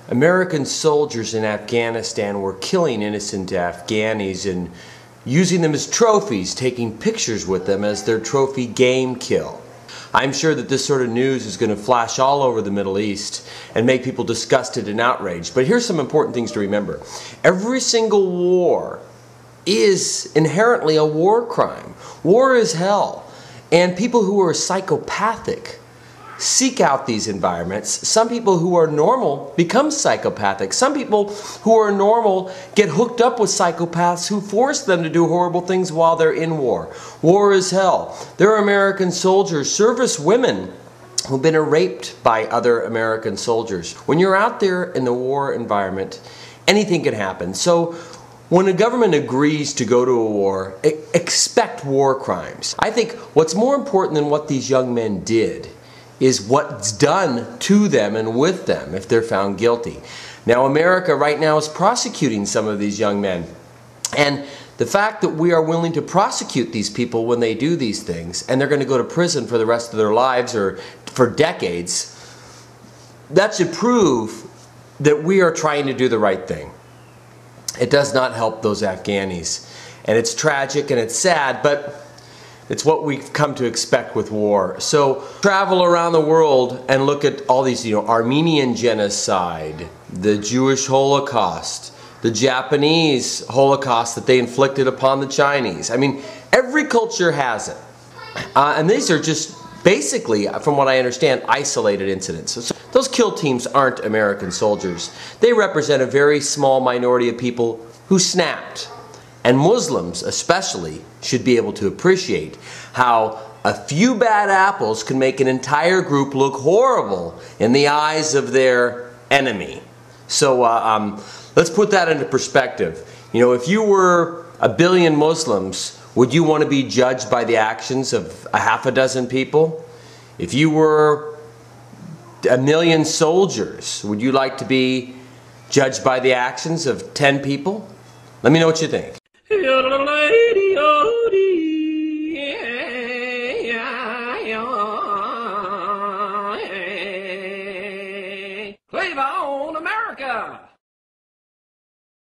American soldiers in Afghanistan were killing innocent Afghanis and using them as trophies, taking pictures with them as their trophy game kill. I'm sure that this sort of news is going to flash all over the Middle East and make people disgusted and outraged. But here's some important things to remember. Every single war is inherently a war crime. War is hell. And people who are psychopathic seek out these environments. Some people who are normal become psychopathic. Some people who are normal get hooked up with psychopaths who force them to do horrible things while they're in war. War is hell. There are American soldiers, service women, who've been raped by other American soldiers. When you're out there in the war environment, anything can happen. So when a government agrees to go to a war, expect war crimes. I think what's more important than what these young men did is what's done to them and with them if they're found guilty. Now, America right now is prosecuting some of these young men. And the fact that we are willing to prosecute these people when they do these things, and they're going to go to prison for the rest of their lives or for decades, that should prove that we are trying to do the right thing. It does not help those Afghanis. And it's tragic and it's sad, but it's what we've come to expect with war. So travel around the world and look at all these, Armenian genocide, the Jewish Holocaust, the Japanese Holocaust that they inflicted upon the Chinese. I mean, every culture has it. And these are just basically, from what I understand, isolated incidents. So those kill teams aren't American soldiers. They represent a very small minority of people who snapped. And Muslims, especially, should be able to appreciate how a few bad apples can make an entire group look horrible in the eyes of their enemy. So let's put that into perspective. If you were 1 billion Muslims, would you want to be judged by the actions of a half a dozen people? If you were 1 million soldiers, would you like to be judged by the actions of 10 people? Let me know what you think.